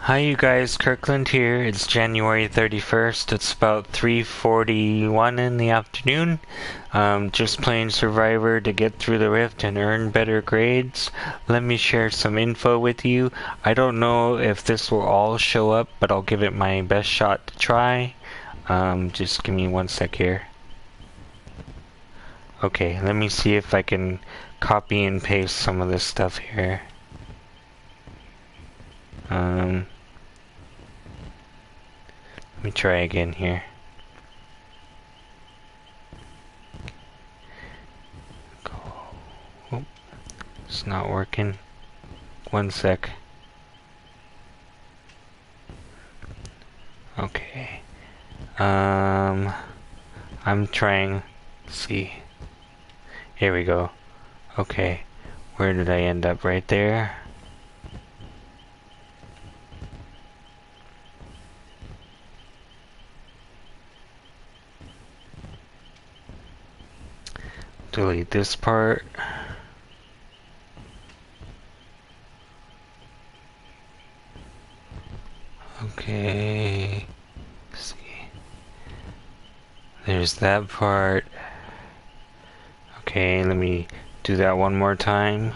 Hi you guys, Kirkland here. It's January 31st. It's about 3:41 in the afternoon. Just playing Survivor to get through the rift and earn better grades. Let me share some info with you. I don't know if this will all show up, but I'll give it my best shot to try. Just give me one sec here. Okay, let me see if I can copy and paste some of this stuff here. Let me try again here. Oh, it's not working. One sec. Okay. I'm trying. Let's see. Here we go. Okay. Where did I end up? Right there? Delete this part. Okay. Let's see. There's that part. Okay, let me do that one more time.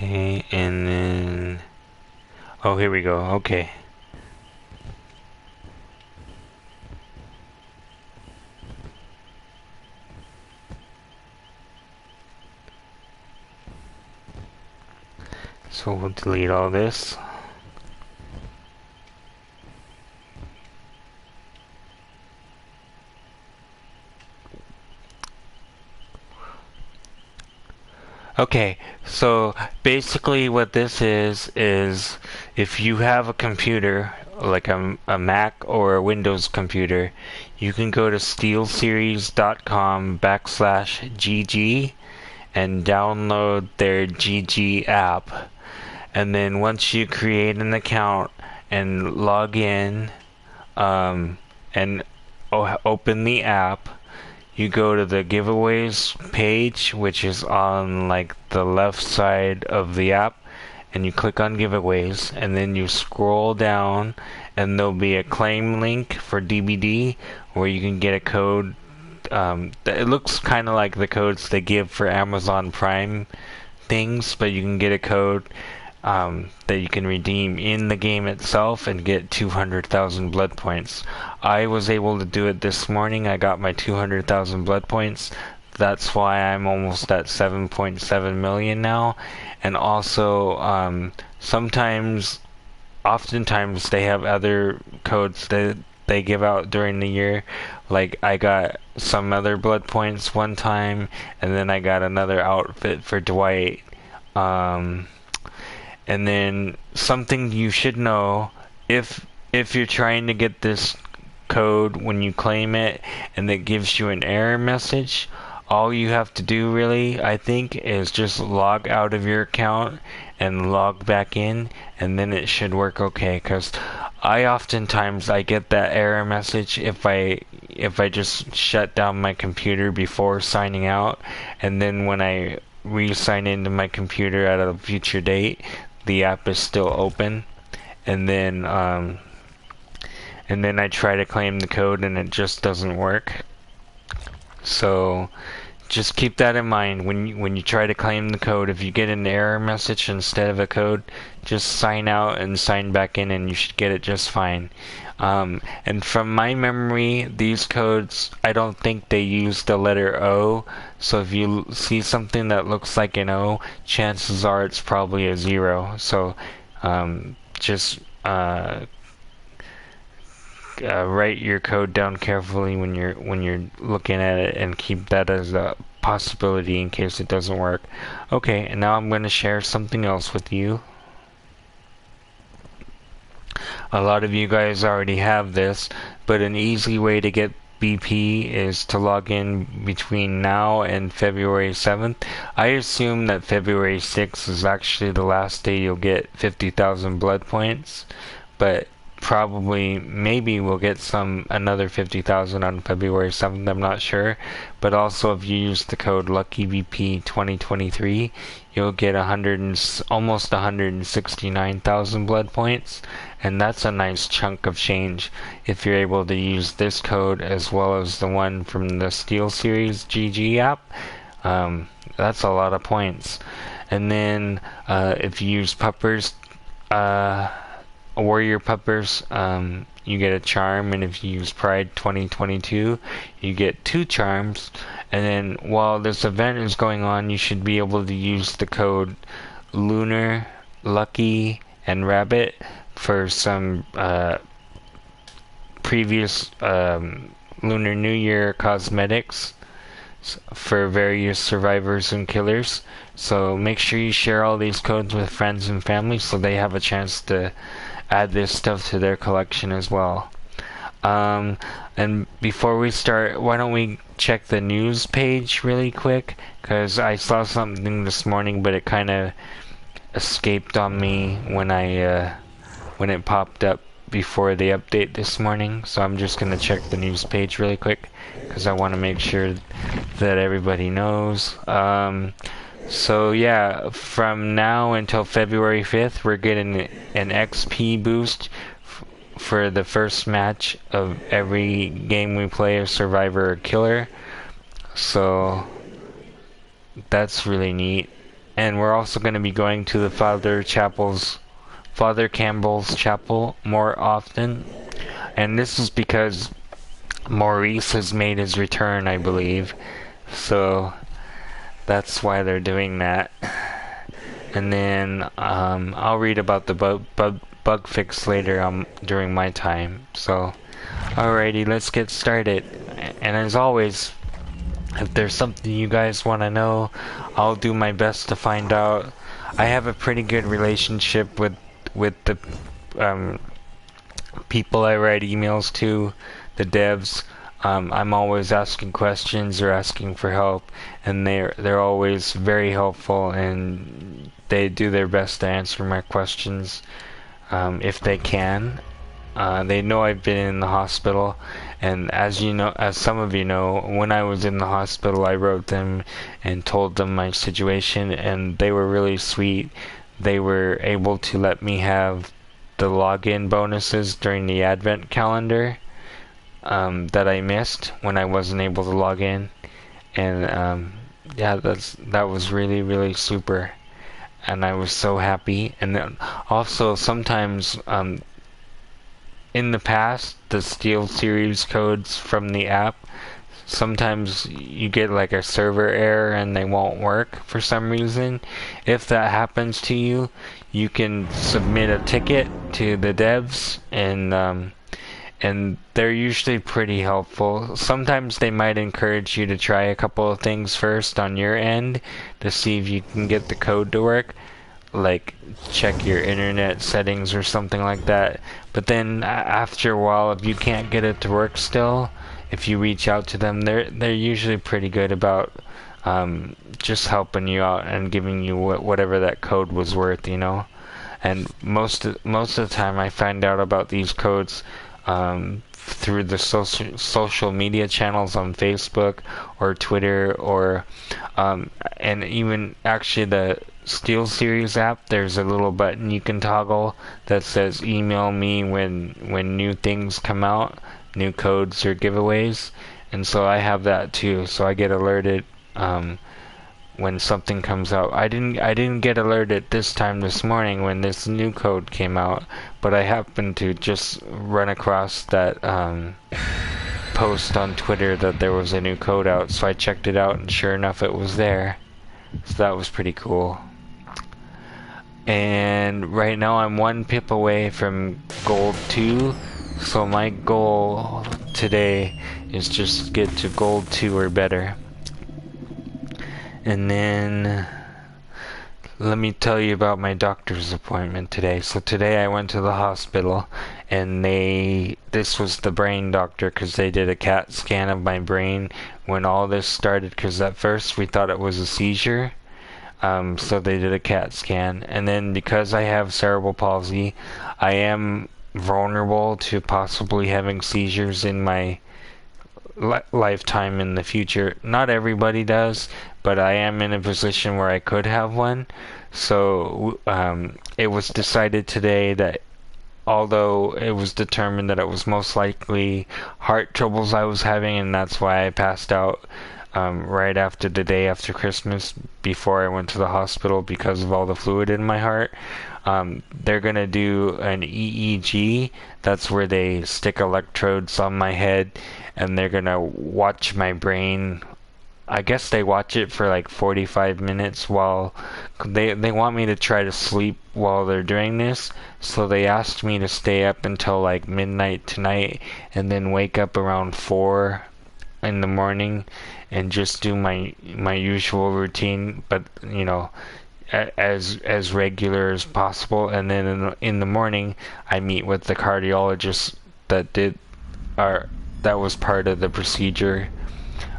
Okay, and then... Oh, here we go. Okay. So we'll delete all this. Okay, so basically what this is if you have a computer, like a Mac or a Windows computer, you can go to steelseries.com/GG and download their GG app. And then once you create an account and log in, and open the app, you go to the giveaways page, which is on like the left side of the app, and you click on giveaways, and then you scroll down, and there'll be a claim link for DBD where you can get a code. It looks kind of like the codes they give for Amazon Prime things, but you can get a code that you can redeem in the game itself and get 200,000 blood points. I was able to do it this morning. I got my 200,000 blood points. That's why I'm almost at 7.7 million now. And also, oftentimes they have other codes that they give out during the year. Like I got some other blood points one time, and then I got another outfit for Dwight. And then something you should know, if you're trying to get this code when you claim it and it gives you an error message, all you have to do really, I think, is just log out of your account and log back in, and then it should work okay. Because I get that error message if I just shut down my computer before signing out, and then when I re-sign into my computer at a future date, the app is still open, and then I try to claim the code and it just doesn't work. So just keep that in mind when you try to claim the code. If you get an error message instead of a code, just sign out and sign back in, and you should get it just fine. And from my memory, these codes, I don't think they use the letter O. So if you see something that looks like an O, chances are it's probably a 0. So just write your code down carefully when you're looking at it, and keep that as a possibility in case it doesn't work. Okay, and now I'm going to share something else with you. A lot of you guys already have this, but an easy way to get BP is to log in between now and February 7th. I assume that February 6th is actually the last day you'll get 50,000 blood points, but probably, maybe we'll get another 50,000 on February 7th, I'm not sure. But also, if you use the code LuckyVP 2023, you'll get almost 169,000 blood points, and that's a nice chunk of change if you're able to use this code as well as the one from the SteelSeries GG app. That's a lot of points. And then if you use Puppers, Warrior Puppers, you get a charm, and if you use Pride 2022, you get 2 charms. And then while this event is going on, you should be able to use the code Lunar, Lucky, and Rabbit for some previous Lunar New Year cosmetics for various survivors and killers. So make sure you share all these codes with friends and family so they have a chance to add this stuff to their collection as well. And before we start, why don't we check the news page really quick? Because I saw something this morning, but it kind of escaped on me when it popped up before the update this morning. So I'm just going to check the news page really quick because I want to make sure that everybody knows. So yeah, from now until February 5th, we're getting an XP boost for the first match of every game we play of Survivor or Killer. So that's really neat. And we're also going to be going to the Father Campbell's Chapel more often. And this is because Maurice has made his return, I believe. So that's why they're doing that. And then I'll read about the bug fix later during my time. So alrighty, let's get started. And as always, if there's something you guys want to know, I'll do my best to find out. I have a pretty good relationship with the people I write emails to, the devs. I'm always asking questions or asking for help, and they're always very helpful, and they do their best to answer my questions if they can. They know I've been in the hospital, and as some of you know, when I was in the hospital, I wrote them and told them my situation, and they were really sweet. They were able to let me have the login bonuses during the advent calendar that I missed when I wasn't able to log in, and yeah, that was really, really super, and I was so happy. And then also sometimes in the past, the SteelSeries codes from the app, sometimes you get like a server error and they won't work for some reason. If that happens to you, you can submit a ticket to the devs, and they're usually pretty helpful. Sometimes they might encourage you to try a couple of things first on your end to see if you can get the code to work, like check your internet settings or something like that. But then after a while, if you can't get it to work still, if you reach out to them, they're usually pretty good about just helping you out and giving you whatever that code was worth, you know. And most of the time, I find out about these codes through the social media channels on Facebook or Twitter, or and even actually the SteelSeries app. There's a little button you can toggle that says email me when new things come out, new codes or giveaways, and so I have that too. So I get alerted when something comes out. I didn't get alerted this morning when this new code came out, but I happened to just run across that post on Twitter that there was a new code out, so I checked it out, and sure enough it was there. So that was pretty cool. And right now I'm 1 pip away from Gold 2, so my goal today is just get to Gold 2 or better. And then let me tell you about my doctor's appointment today. So today I went to the hospital, and this was the brain doctor, because they did a CAT scan of my brain when all this started, because at first we thought it was a seizure. So they did a CAT scan, and then because I have cerebral palsy, I am vulnerable to possibly having seizures in my lifetime in the future. Not everybody does, but I am in a position where I could have one. So it was decided today that although it was determined that it was most likely heart troubles I was having, and that's why I passed out right after the day after Christmas before I went to the hospital because of all the fluid in my heart. They're going to do an EEG. That's where they stick electrodes on my head and they're going to watch my brain. I guess they watch it for like 45 minutes while they want me to try to sleep while they're doing this. So they asked me to stay up until like midnight tonight and then wake up around 4 in the morning and just do my usual routine, but you know, as regular as possible. And then in the morning I meet with the cardiologist that was part of the procedure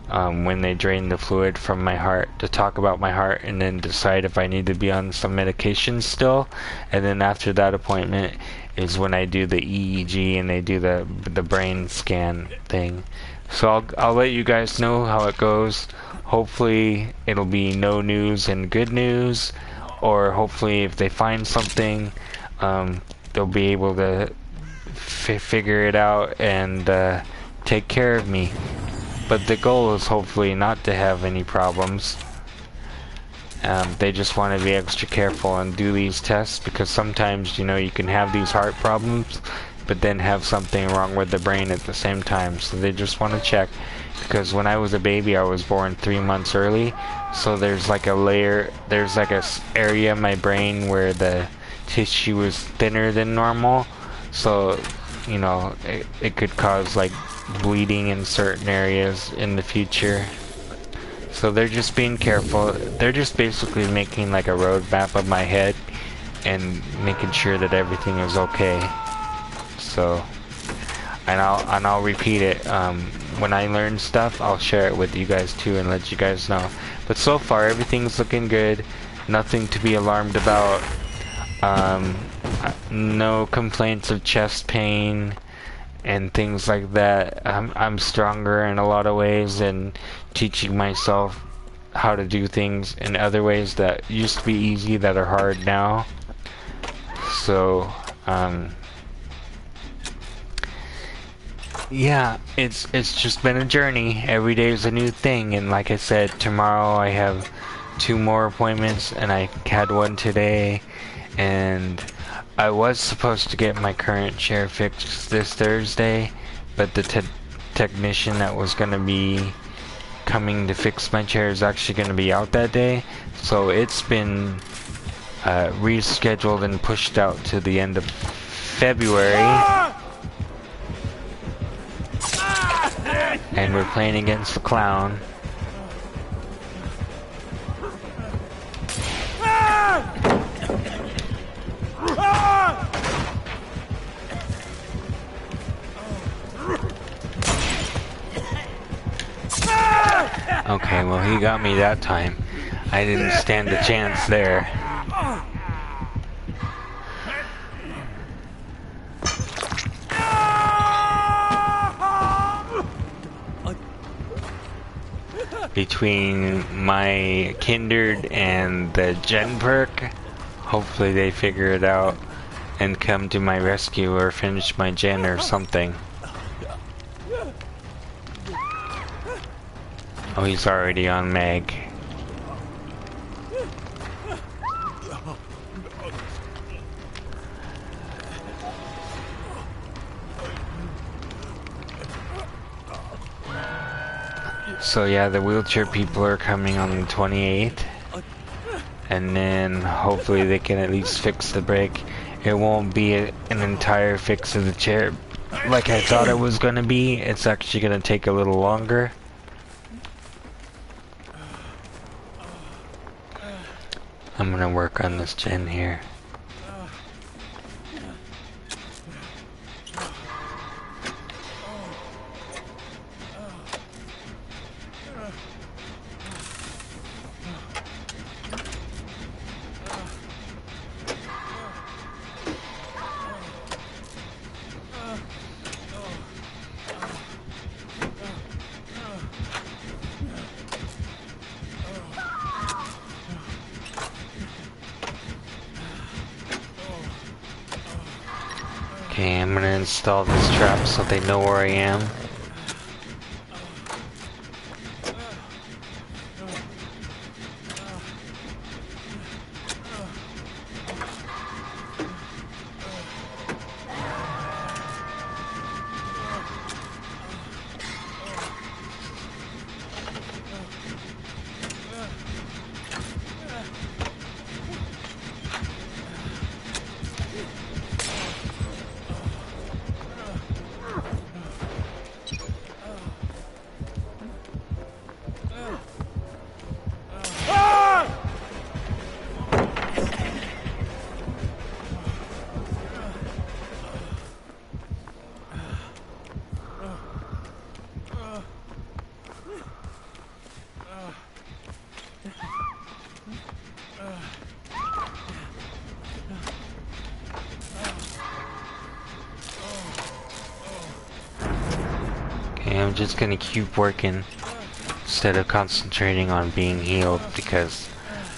when they drain the fluid from my heart, to talk about my heart and then decide if I need to be on some medication still. And then after that appointment is when I do the EEG and they do the brain scan thing. So I'll let you guys know how it goes. Hopefully it'll be no news and good news, or hopefully if they find something, they'll be able to figure it out and take care of me. But the goal is hopefully not to have any problems. They just want to be extra careful and do these tests, because sometimes, you know, you can have these heart problems but then have something wrong with the brain at the same time. So they just want to check, because when I was a baby I was born 3 months early, so there's like a layer, there's like a area in my brain where the tissue is thinner than normal, so you know it could cause like bleeding in certain areas in the future. So they're just being careful. They're just basically making like a roadmap of my head and making sure that everything is okay. So, and I'll repeat it. When I learn stuff, I'll share it with you guys too and let you guys know. But so far, everything's looking good. Nothing to be alarmed about. No complaints of chest pain and things like that. I'm stronger in a lot of ways, and teaching myself how to do things in other ways that used to be easy that are hard now. So, yeah, it's just been a journey. Every day is a new thing, and like I said, tomorrow I have 2 more appointments, and I had one today, and I was supposed to get my current chair fixed this Thursday, but the technician that was going to be coming to fix my chair is actually going to be out that day, so it's been rescheduled and pushed out to the end of February. And we're playing against the clown. Okay, well he got me that time. I didn't stand a chance there. Between my Kindred and the Gen perk, hopefully they figure it out and come to my rescue or finish my Gen or something. Oh, he's already on Meg. So yeah, the wheelchair people are coming on the 28th, and then hopefully they can at least fix the brake. It won't be an entire fix of the chair like I thought it was gonna be. It's actually gonna take a little longer. I'm gonna work on this Gen here. Okay, I'm gonna install this trap so they know where I am. Okay, I'm just gonna keep working instead of concentrating on being healed because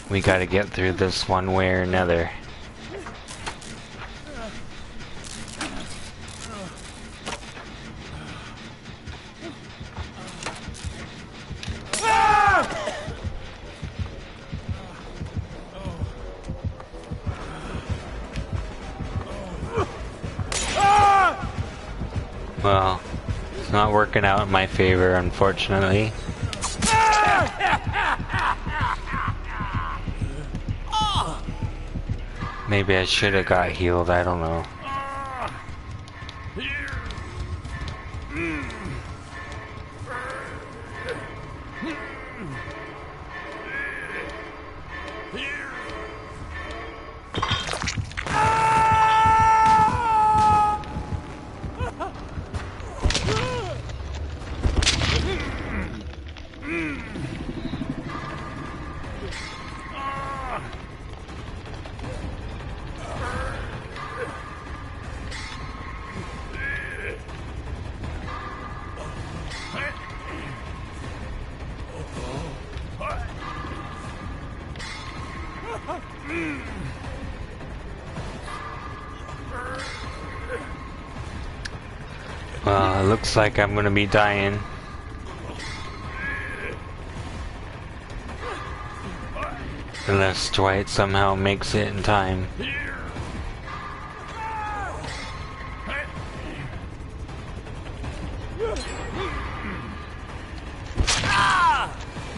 we gotta get through this one way or another. Well, it's not working out in my favor, unfortunately. Maybe I should have got healed, I don't know. Well, it looks like I'm gonna be dying. Unless Dwight somehow makes it in time.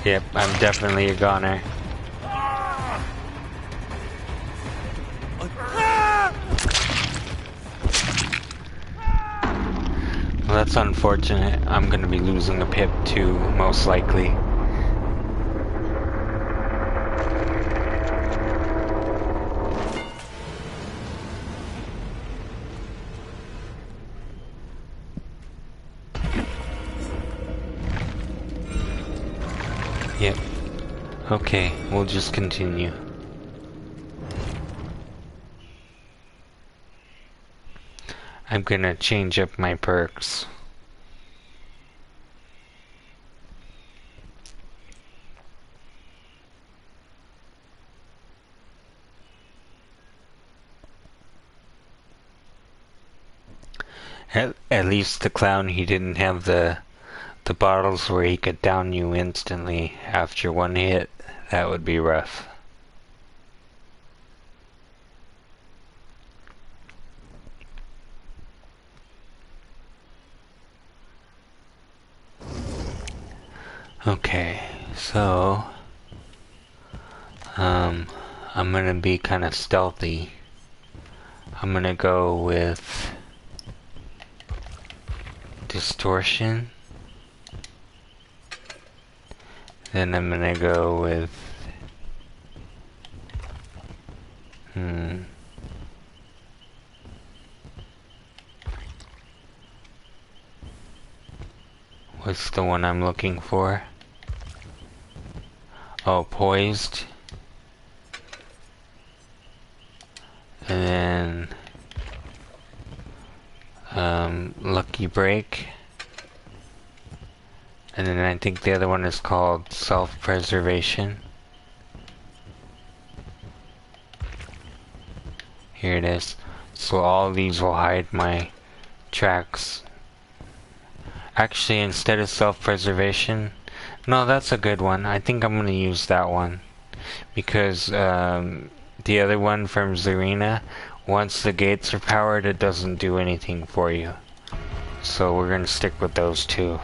Yep, I'm definitely a goner. Well, that's unfortunate. I'm gonna be losing a pip too, most likely. Yep. Okay, we'll just continue. I'm gonna change up my perks. At least the clown, he didn't have the bottles where he could down you instantly after one hit. That would be rough. Okay, so I'm gonna be kind of stealthy. I'm gonna go with distortion. Then I'm gonna go with what's the one I'm looking for? Oh, poised. And then lucky break. And then I think the other one is called self-preservation. Here it is. So all these will hide my tracks. Actually, instead of self-preservation, no, that's a good one. I think I'm gonna use that one. Because the other one from Zarina, once the gates are powered, it doesn't do anything for you. So we're gonna stick with those two.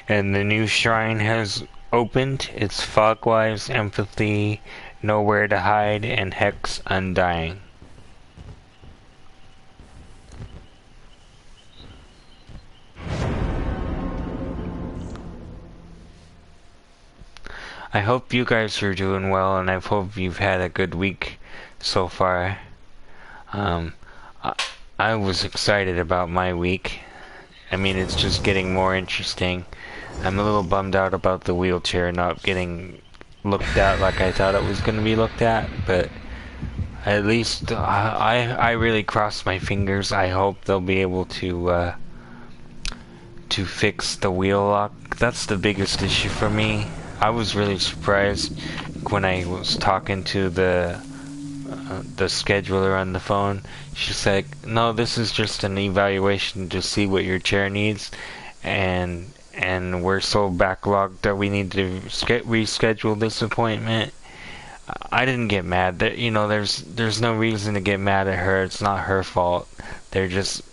And the new shrine has opened. It's Fogwise, Empathy, Nowhere to Hide, and Hex Undying. I hope you guys are doing well, and I hope you've had a good week so far. I, I was excited about my week. I mean, it's just getting more interesting. I'm a little bummed out about the wheelchair not getting looked at like I thought it was going to be looked at, but at least I really cross my fingers. I hope they'll be able to fix the wheel lock. That's the biggest issue for me. I was really surprised when I was talking to the scheduler on the phone. She's like, "No, this is just an evaluation to see what your chair needs, and we're so backlogged that we need to reschedule this appointment." I didn't get mad. There's no reason to get mad at her. It's not her fault. They're just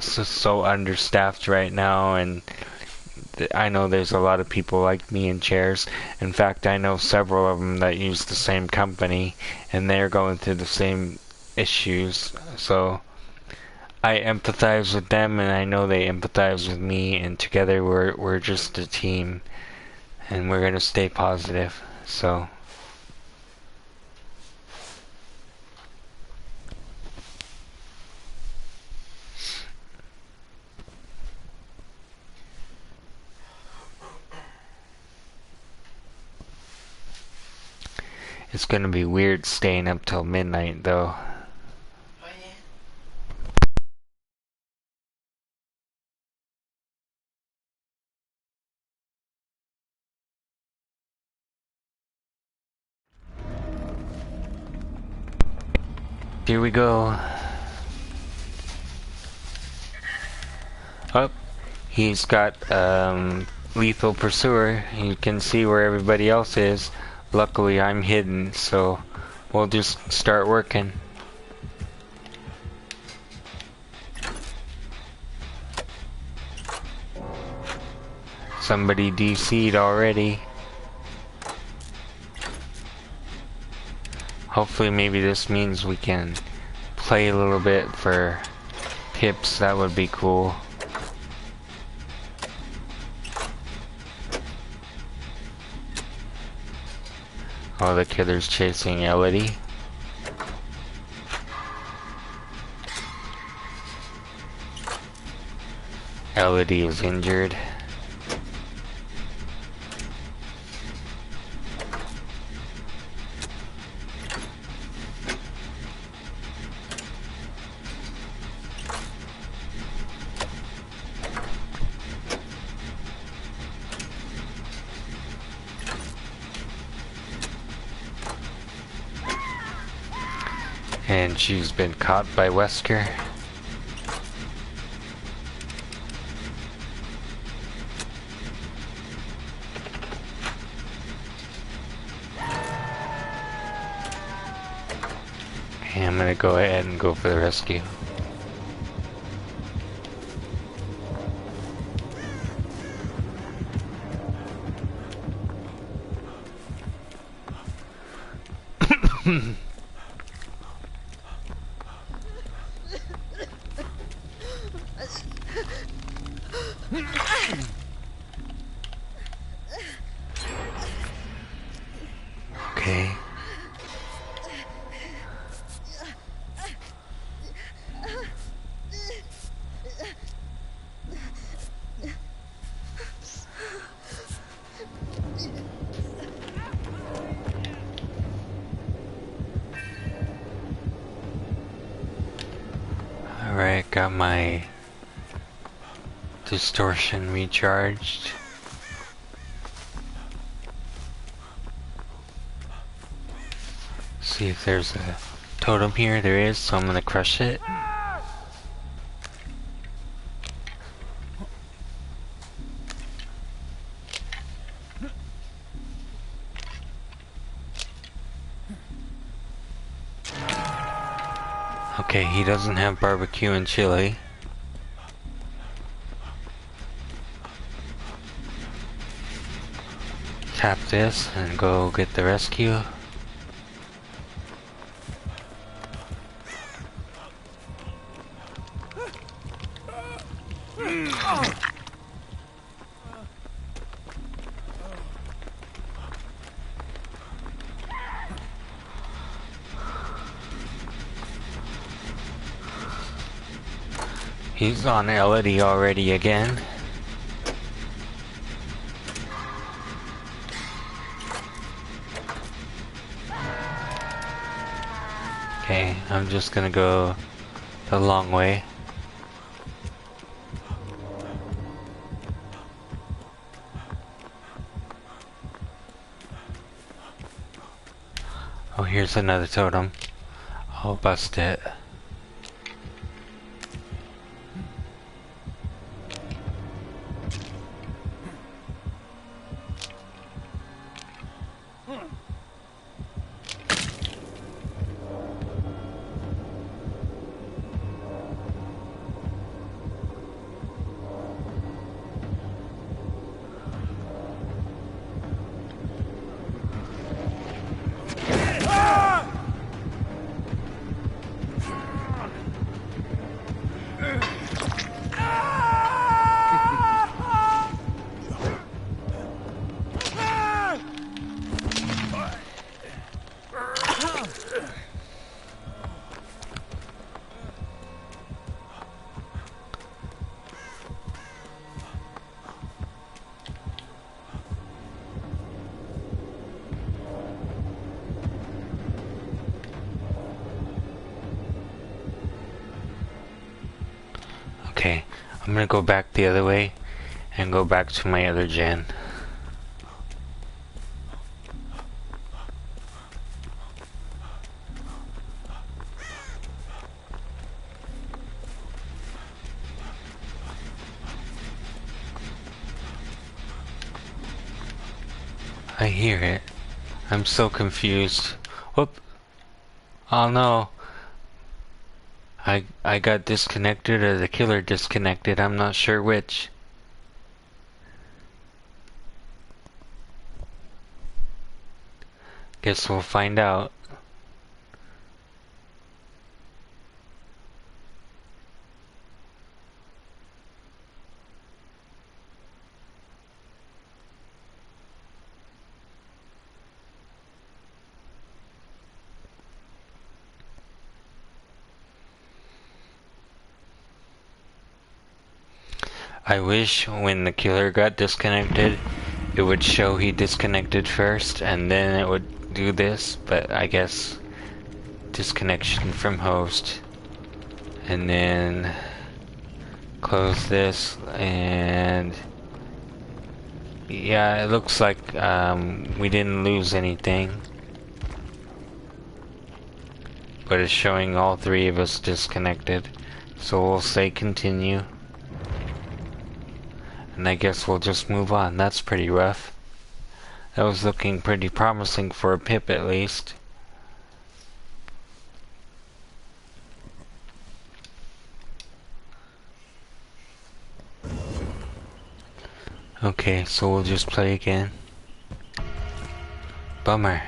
so understaffed right now, and I know there's a lot of people like me in chairs. In fact, I know several of them that use the same company, and they're going through the same issues. So I empathize with them, and I know they empathize with me, and together we're just a team, and we're gonna stay positive. So. It's gonna be weird staying up till midnight, though. Oh yeah. Here we go. Oh, he's got lethal pursuer. You can see where everybody else is. Luckily, I'm hidden, so we'll just start working. Somebody DC'd already. Hopefully, maybe this means we can play a little bit for pips. That would be cool. Oh, the killer's chasing Elodie. Elodie is injured. And she's been caught by Wesker. And I'm gonna go ahead and go for the rescue. Okay. Alright, got my distortion recharged. See if there's a totem here. There is, so I'm gonna crush it. Okay, he doesn't have barbecue and chili. Tap this and go get the rescue. He's on Elodie already again. Okay, I'm just gonna go the long way. Oh, here's another totem. I'll bust it. Okay, I'm gonna go back the other way and go back to my other gen. I hear it. I'm so confused. Whoop. Oh no. I got disconnected or the killer disconnected. I'm not sure which. Guess we'll find out. I wish when the killer got disconnected, it would show he disconnected first and then it would do this, but I guess disconnection from host and then close this and yeah, it looks like we didn't lose anything, but it's showing all three of us disconnected, so we'll say continue. And I guess we'll just move on. That's pretty rough. That was looking pretty promising for a pip at least. Okay, so we'll just play again. Bummer.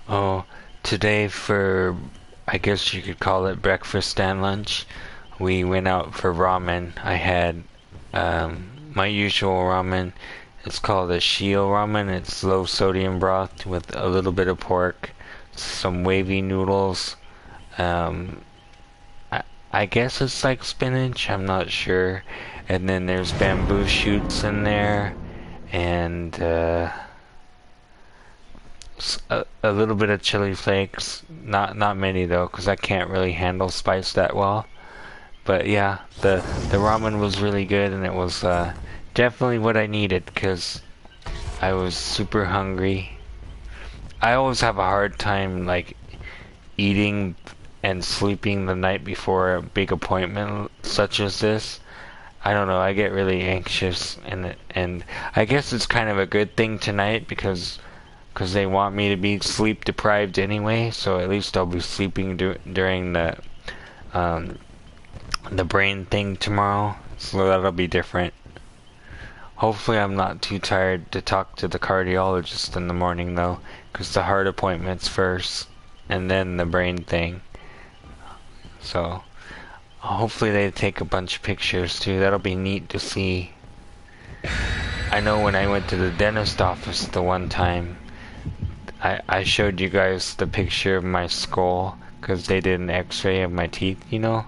Oh, today for, I guess you could call it breakfast and lunch, we went out for ramen. I had my usual ramen. It's called a Shio ramen. It's low sodium broth with a little bit of pork, some wavy noodles. I guess it's like spinach, I'm not sure. And then there's bamboo shoots in there, and a little bit of chili flakes. Not many though, because I can't really handle spice that well. But yeah, the ramen was really good, and it was definitely what I needed because I was super hungry. I always have a hard time like eating and sleeping the night before a big appointment such as this. I don't know, I get really anxious, and I guess it's kind of a good thing tonight because they want me to be sleep deprived anyway, so at least I'll be sleeping during um, the brain thing tomorrow, so that'll be different. Hopefully I'm not too tired to talk to the cardiologist in the morning though, because the heart appointment's first, and then the brain thing. So, hopefully they take a bunch of pictures too, that'll be neat to see. I know when I went to the dentist office the one time, I showed you guys the picture of my skull, because they did an x-ray of my teeth, you know?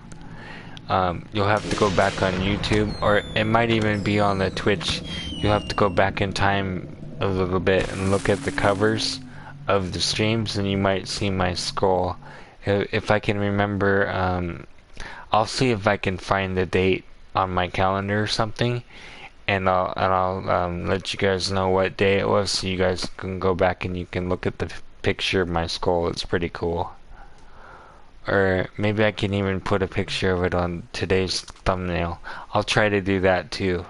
You'll have to go back on YouTube, or it might even be on the Twitch. You'll have to go back in time a little bit and look at the covers of the streams, and you might see my skull. If I can remember, I'll see if I can find the date on my calendar or something, and I'll let you guys know what day it was, so you guys can go back and you can look at the picture of my skull. It's pretty cool. Or maybe I can even put a picture of it on today's thumbnail. I'll try to do that too.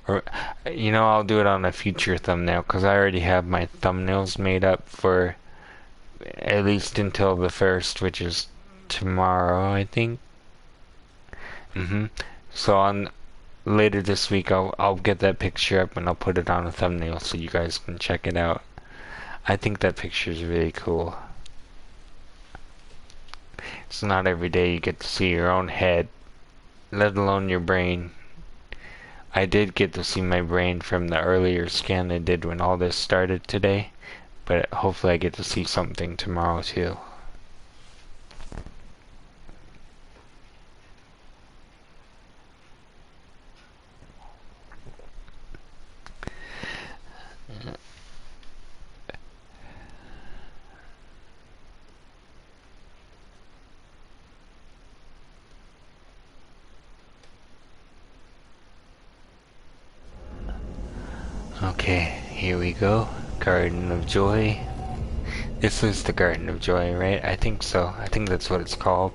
Or, you know, I'll do it on a future thumbnail, because I already have my thumbnails made up for at least until the 1st, which is tomorrow, I think. So on later this week, I'll get that picture up and I'll put it on a thumbnail so you guys can check it out. I think that picture is really cool. It's not every day you get to see your own head, let alone your brain. I did get to see my brain from the earlier scan I did when all this started today, but hopefully I get to see something tomorrow too. Okay, here we go. Garden of Joy. This is the Garden of Joy, right? I think so. I think that's what it's called.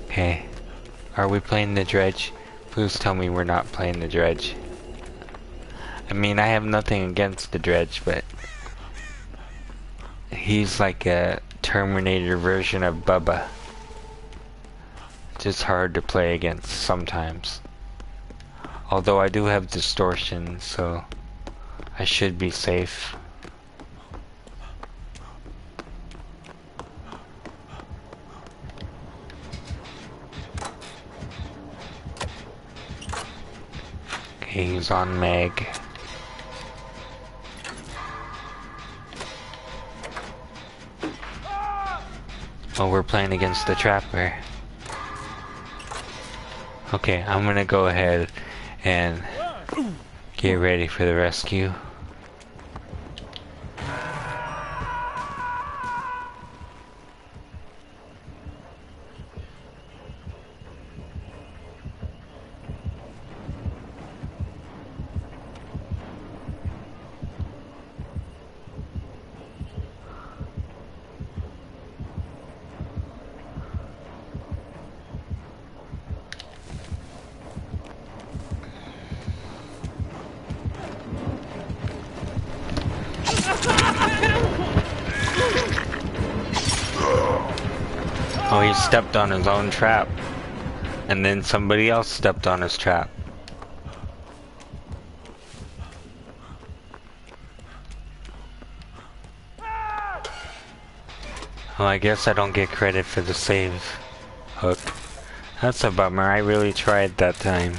Okay. Are we playing the Dredge? Please tell me we're not playing the Dredge. I mean, I have nothing against the Dredge, but he's like a Terminator version of Bubba. Just hard to play against sometimes. Although I do have distortion, so I should be safe. Okay, he's on Meg. Oh, we're playing against the Trapper. Okay, I'm gonna go ahead and get ready for the rescue. Oh, he stepped on his own trap. And then somebody else stepped on his trap. Well, I guess I don't get credit for the save hook. That's a bummer. I really tried that time.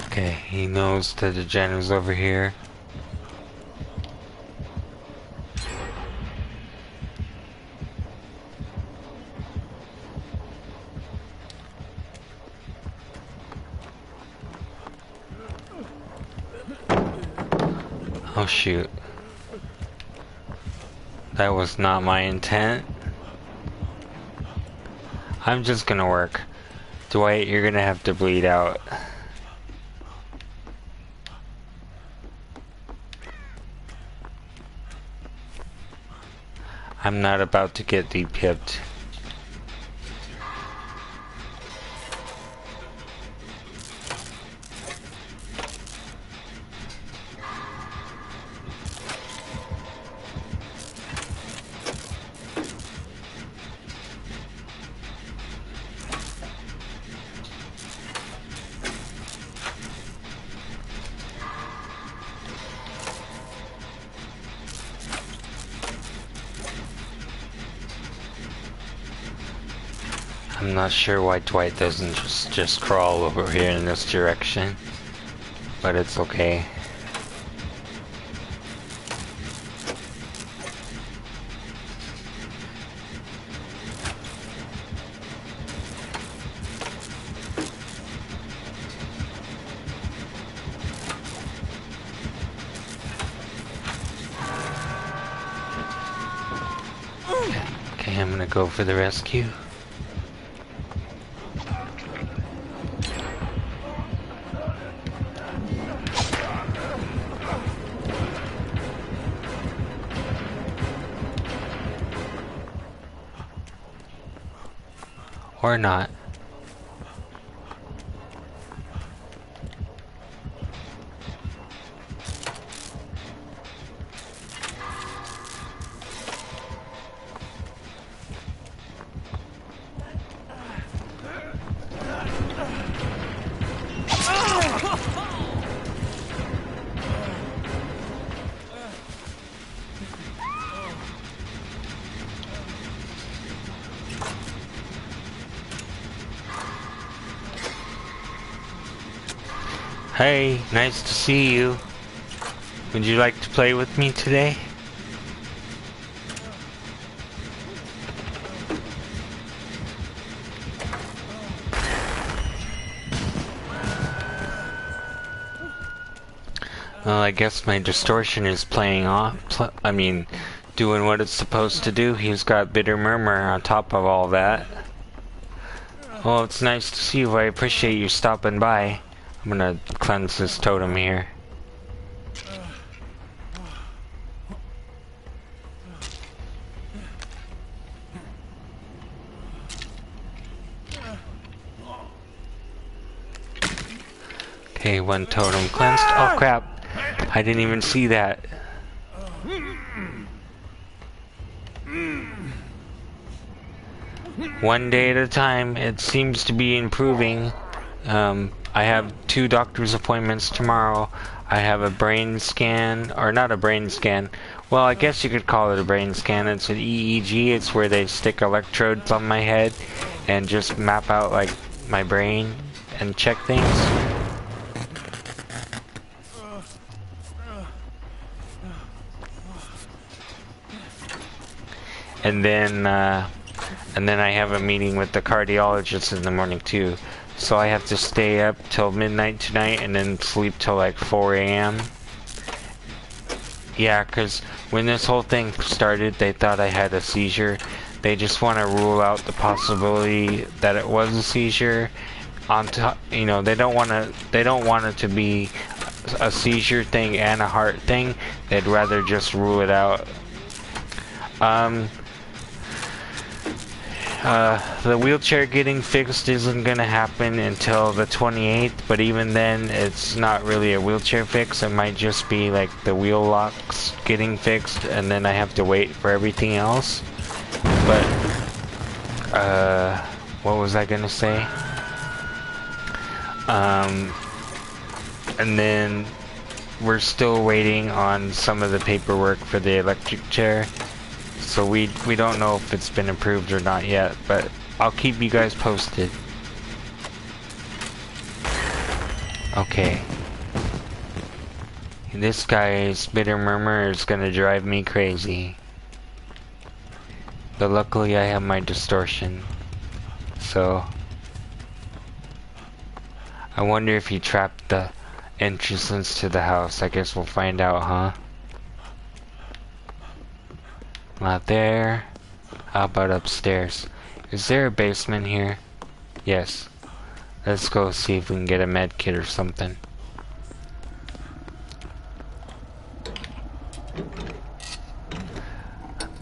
Okay, he knows that the gen is over here. Oh shoot. That was not my intent. I'm just gonna work. Dwight, you're gonna have to bleed out. I'm not about to get depipped. I'm not sure why Dwight doesn't just crawl over here in this direction, but it's okay. Okay, I'm gonna go for the rescue. Or not. Hey, nice to see you. Would you like to play with me today? Well, I guess my distortion is playing off. Doing what it's supposed to do. He's got Bitter Murmur on top of all that. Well, it's nice to see you. I appreciate you stopping by. I'm gonna cleanse this totem here. Okay, one totem cleansed. Oh crap! I didn't even see that. One day at a time. It seems to be improving. I have 2 doctor's appointments tomorrow. I have a brain scan, or not a brain scan. Well, I guess you could call it a brain scan. It's an EEG. It's where they stick electrodes on my head and just map out like my brain and check things. And then I have a meeting with the cardiologist in the morning too. So I have to stay up till midnight tonight and then sleep till like 4 a.m. Yeah, because when this whole thing started, they thought I had a seizure. They just want to rule out the possibility that it was a seizure. On top, you know, they don't want it to be a seizure thing and a heart thing. They'd rather just rule it out. The wheelchair getting fixed isn't gonna happen until the 28th, but even then, it's not really a wheelchair fix. It might just be like the wheel locks getting fixed, and then I have to wait for everything else. But, what was I gonna say? And then we're still waiting on some of the paperwork for the electric chair. So we don't know if it's been approved or not yet, but I'll keep you guys posted. Okay. This guy's Bitter Murmur is gonna drive me crazy. But luckily I have my distortion. So I wonder if he trapped the entrance to the house. I guess we'll find out, huh? Not there. How about upstairs? Is there a basement here? Yes. Let's go see if we can get a med kit or something.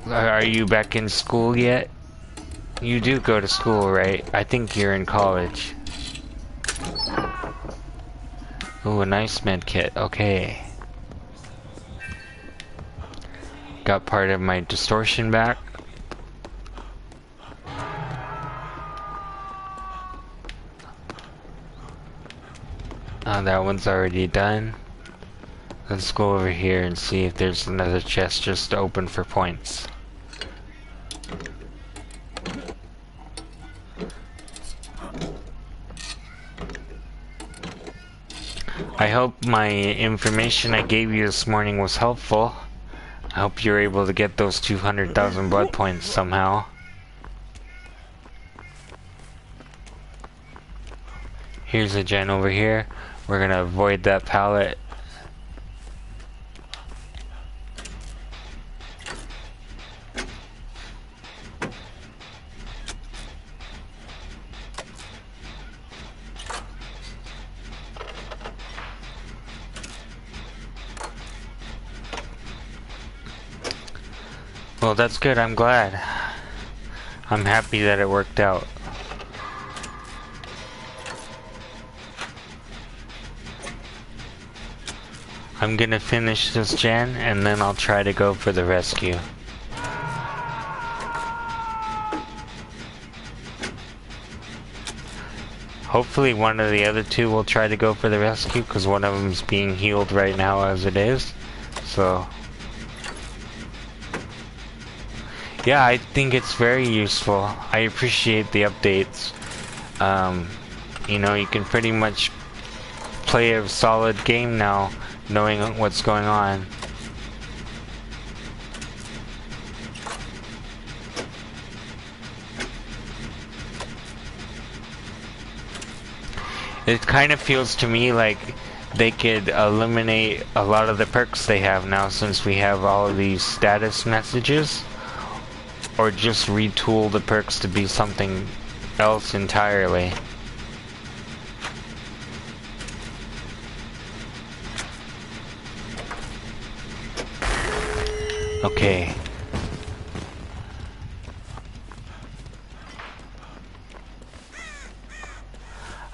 Are you back in school yet? You do go to school, right? I think you're in college. Ooh, a nice med kit. Okay. Got part of my distortion back. That one's already done. Let's go over here and see if there's another chest just open for points. I hope my information I gave you this morning was helpful. I hope you're able to get those 200,000 blood points somehow. Here's a gen over here. We're gonna avoid that pallet. Well, that's good. I'm glad. I'm happy that it worked out. I'm gonna finish this gen and then I'll try to go for the rescue. Hopefully one of the other two will try to go for the rescue because one of them's being healed right now as it is. So yeah, I think it's very useful. I appreciate the updates. You know, you can pretty much play a solid game now, knowing what's going on. It kind of feels to me like they could eliminate a lot of the perks they have now since we have all of these status messages. Or just retool the perks to be something else entirely. Okay.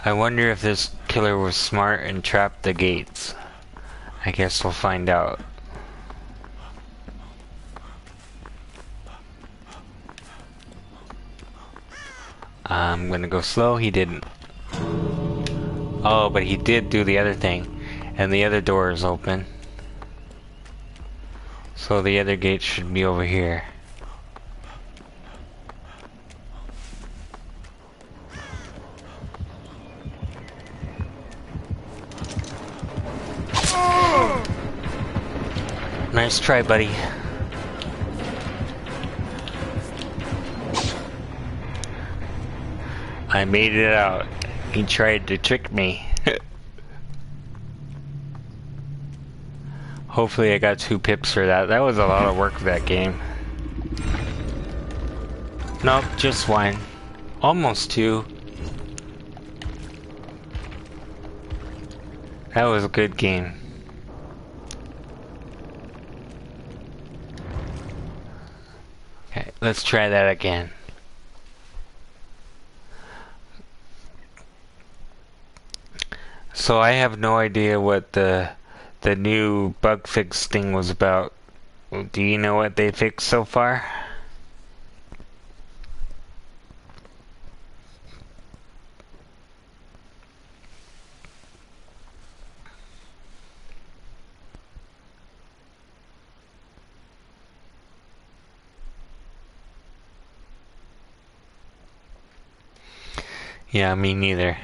I wonder if this killer was smart and trapped the gates. I guess we'll find out. I'm gonna go slow. He didn't. Oh, but he did do the other thing. And the other door is open. So the other gate should be over here. Nice try, buddy. I made it out. He tried to trick me. Hopefully I got 2 pips for that. That was a lot of work for that game. Nope, just 1. Almost 2. That was a good game. Okay, let's try that again. So I have no idea what the new bug fix thing was about. Do you know what they fixed so far? Yeah, me neither.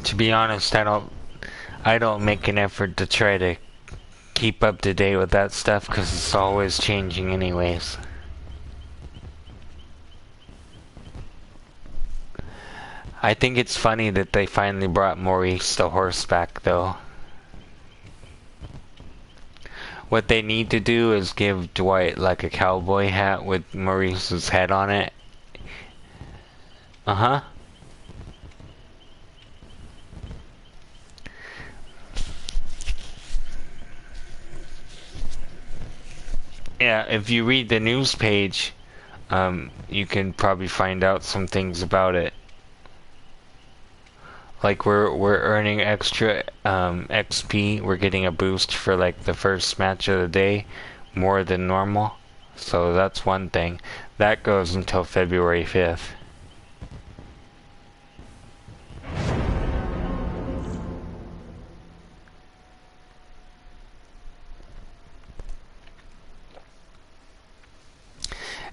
To be honest, I don't make an effort to try to keep up to date with that stuff because it's always changing anyways. I think it's funny that they finally brought Maurice the horse back, though. What they need to do is give Dwight like a cowboy hat with Maurice's head on it. Uh-huh. Yeah, if you read the news page, you can probably find out some things about it. Like we're earning extra XP. We're getting a boost for like the first match of the day, more than normal. So that's one thing. That goes until February 5th.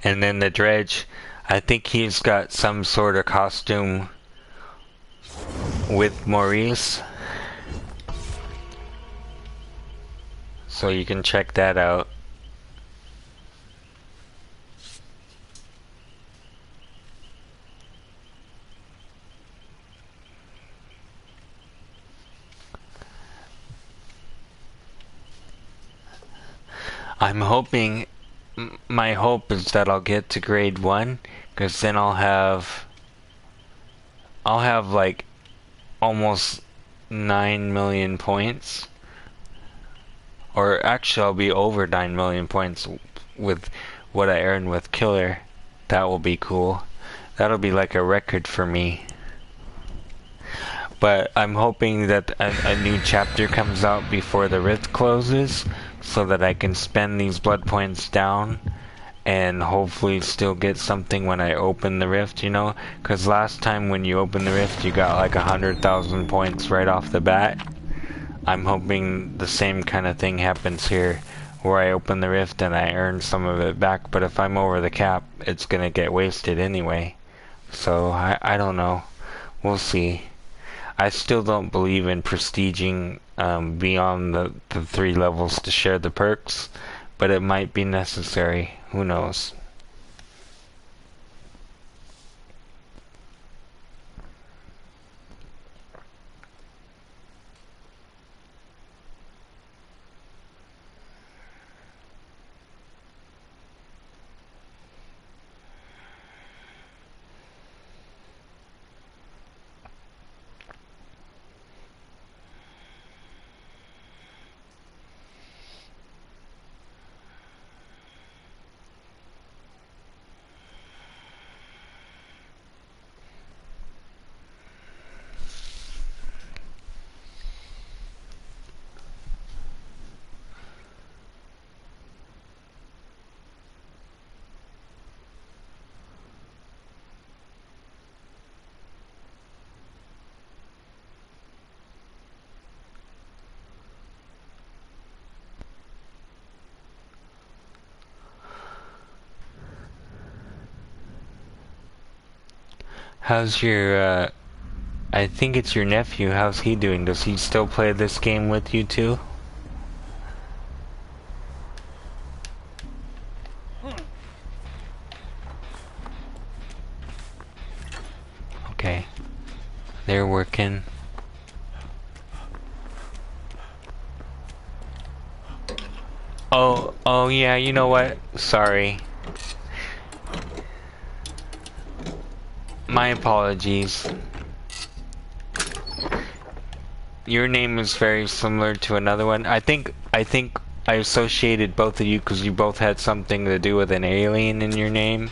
And then the Dredge, I think he's got some sort of costume with Maurice. So you can check that out. I'm hoping, my hope is that I'll get to grade 1, because then I'll have like almost 9 million points. Or actually I'll be over 9 million points with what I earned with Killer. That will be cool. That'll be like a record for me. But I'm hoping that a new chapter comes out before the Rift closes, so that I can spend these blood points down and hopefully still get something when I open the Rift, you know? Because last time when you open the Rift, you got like 100,000 points right off the bat. I'm hoping the same kind of thing happens here, where I open the Rift and I earn some of it back, but if I'm over the cap, it's gonna get wasted anyway. So, I don't know. We'll see. I still don't believe in prestiging beyond the 3 levels to share the perks, but it might be necessary. Who knows? How's your, I think it's your nephew, how's he doing? Does he still play this game with you too? Okay. They're working. Oh yeah, you know what? Sorry. My apologies. Your name is very similar to another one. I think I associated both of you because you both had something to do with an alien in your name.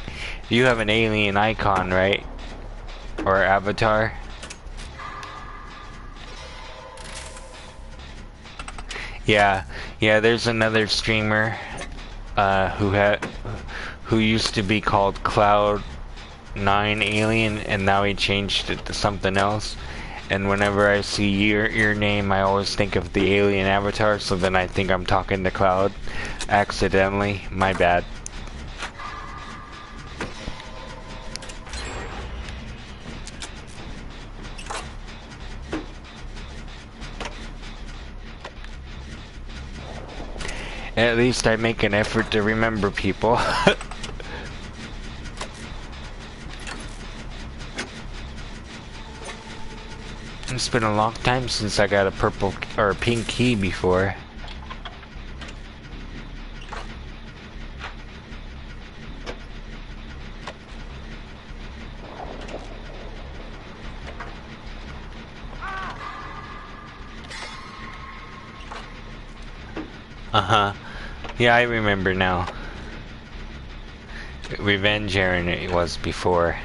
You have an alien icon, right? Or avatar? Yeah, there's another streamer who used to be called Cloud9 Alien, and now he changed it to something else. And whenever I see your name, I always think of the alien avatar, so then I think I'm talking to Cloud accidentally. My bad. At least I make an effort to remember people. It's been a long time since I got a purple or a pink key before. Uh-huh. Yeah, I remember now. Revenge Aaron it was before.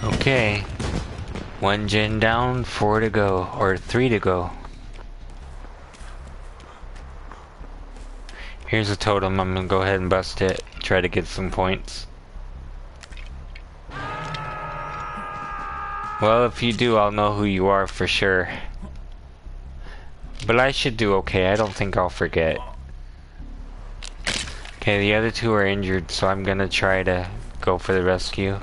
Okay. 1 gen down, 4 to go. Or 3 to go. Here's a totem. I'm gonna go ahead and bust it. Try to get some points. Well, if you do, I'll know who you are for sure. But I should do okay. I don't think I'll forget. Okay, the other 2 are injured, so I'm gonna try to go for the rescue.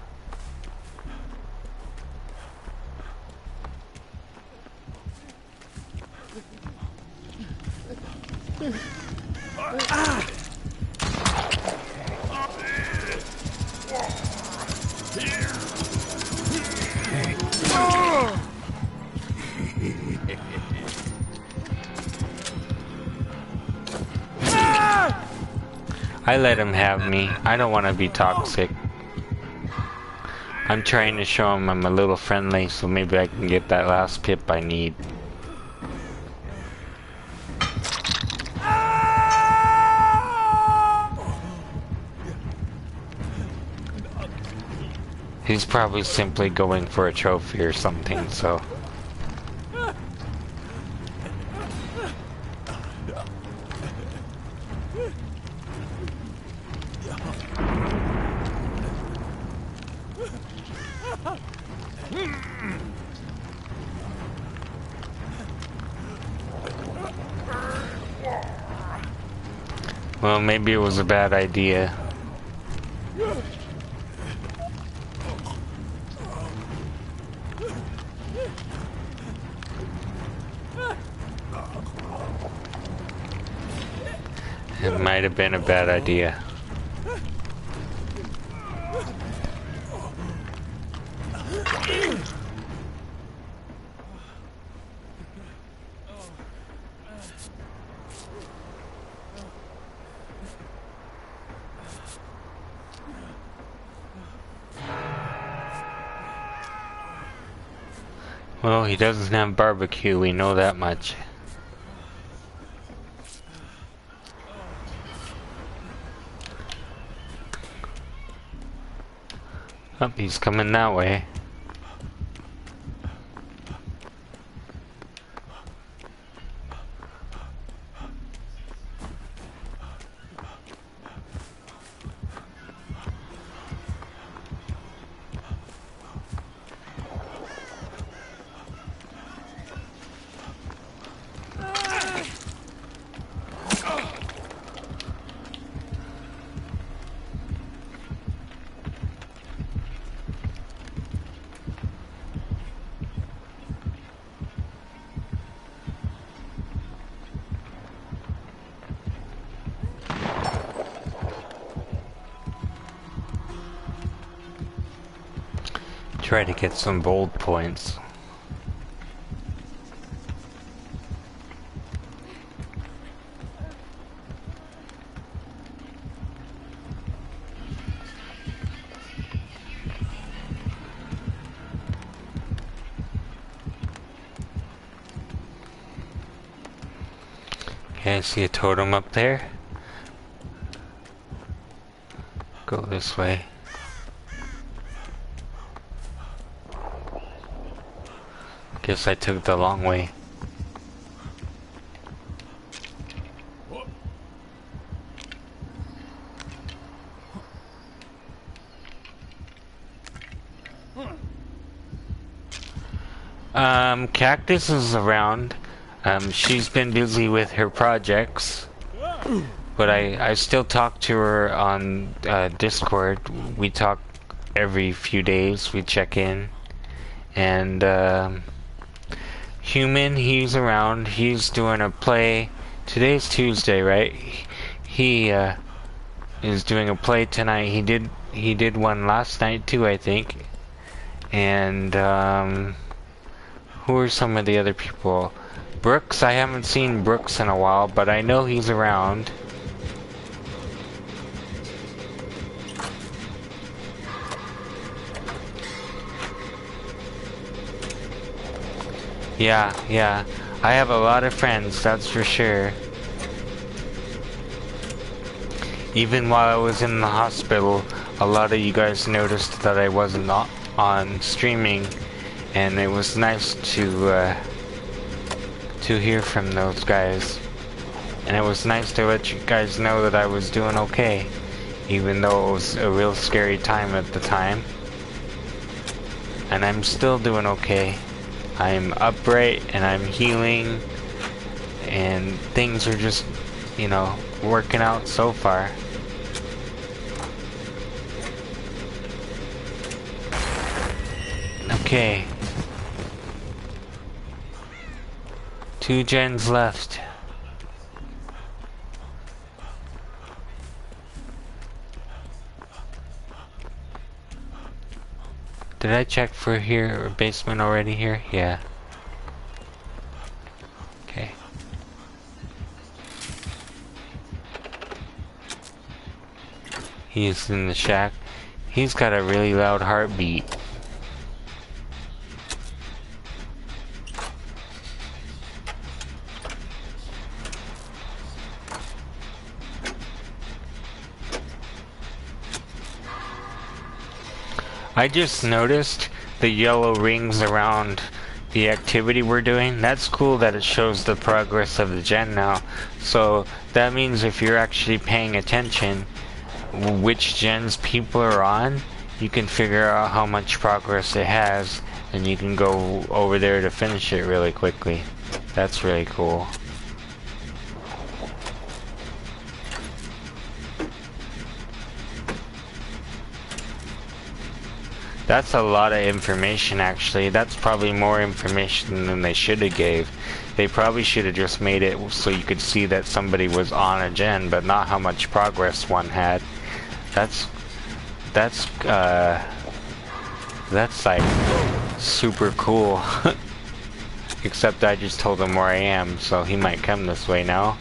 I let him have me. I don't want to be toxic. I'm trying to show him I'm a little friendly, so maybe I can get that last pip I need. He's probably simply going for a trophy or something, so... Well, maybe it was a bad idea. It might have been a bad idea. Well, he doesn't have barbecue, we know that much. Oh, he's coming that way. Try to get some bold points. Okay, I see a totem up there. Go this way. Guess I took the long way. Cactus is around. She's been busy with her projects. But I still talk to her on Discord. We talk every few days. We check in. And Human, he's around. He's doing a play. Today's Tuesday, right? He is doing a play tonight. He did one last night too, I think. And who are some of the other people? Brooks, I haven't seen Brooks in a while, but I know he's around. Yeah. I have a lot of friends, that's for sure. Even while I was in the hospital, a lot of you guys noticed that I wasn't on streaming, and it was nice to hear from those guys. And it was nice to let you guys know that I was doing okay, even though it was a real scary time at the time. And I'm still doing okay. I'm upright and I'm healing, and things are just, you know, working out so far. Okay. 2 gens left. Did I check for here or basement already here? Yeah. Okay. He's in the shack. He's got a really loud heartbeat. I just noticed the yellow rings around the activity we're doing. That's cool that it shows the progress of the gen now. So that means if you're actually paying attention which gens people are on, you can figure out how much progress it has, and you can go over there to finish it really quickly. That's really cool. That's a lot of information, actually. That's probably more information than they should have gave. They probably should have just made it so you could see that somebody was on a gen, but not how much progress one had. That's like super cool. Except I just told him where I am, so he might come this way now.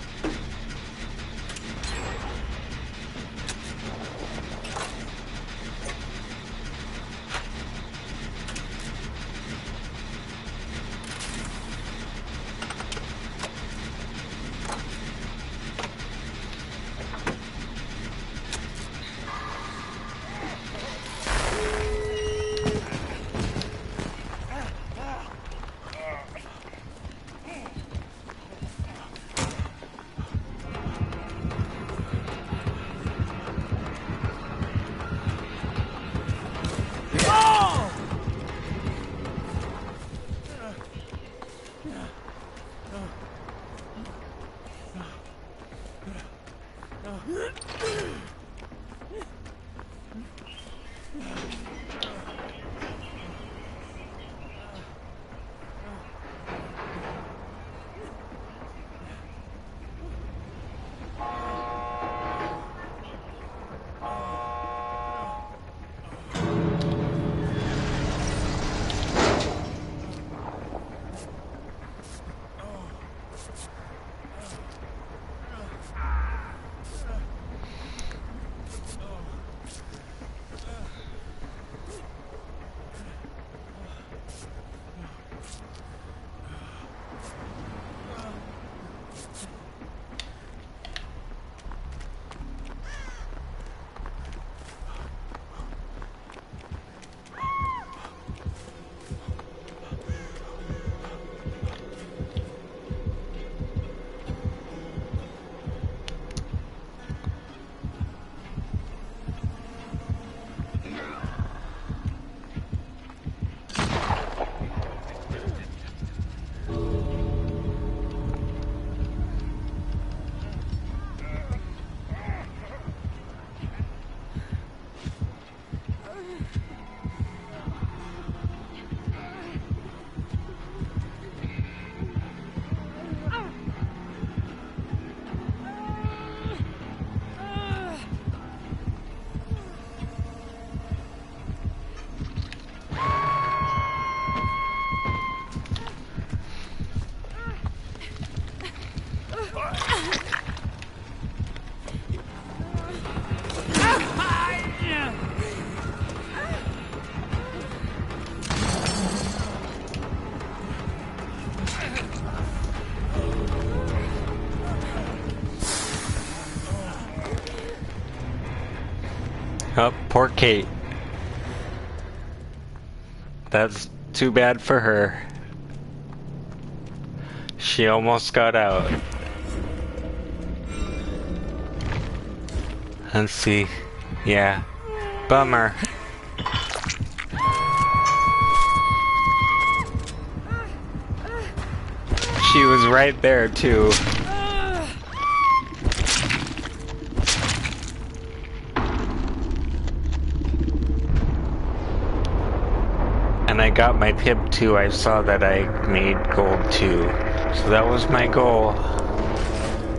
Oh, poor Kate. That's too bad for her. She almost got out. Let's see. Yeah. Bummer. She was right there too. And I got my pip too. I saw that I made gold too. So that was my goal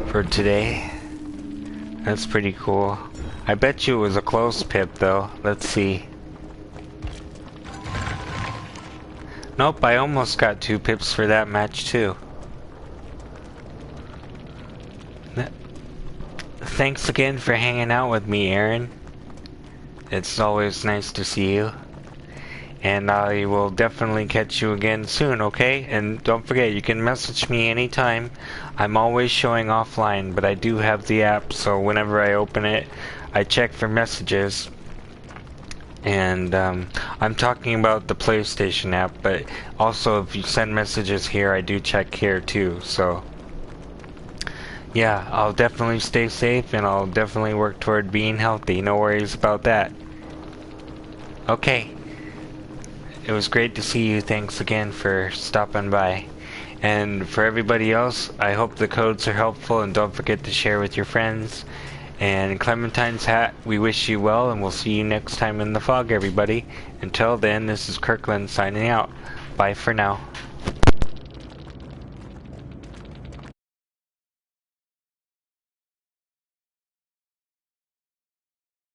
for today. That's pretty cool. I bet you it was a close pip though. Let's see. Nope, I almost got 2 pips for that match too. Thanks again for hanging out with me, Aaron. It's always nice to see you. And I will definitely catch you again soon, okay? And don't forget, you can message me anytime. I'm always showing offline, but I do have the app, so whenever I open it, I check for messages. And I'm talking about the PlayStation app, but also if you send messages here, I do check here too, so... Yeah, I'll definitely stay safe, and I'll definitely work toward being healthy. No worries about that. Okay. It was great to see you. Thanks again for stopping by. And for everybody else, I hope the codes are helpful, and don't forget to share with your friends. And Clementine's hat, we wish you well, and we'll see you next time in the fog, everybody. Until then, this is Kirkland signing out. Bye for now.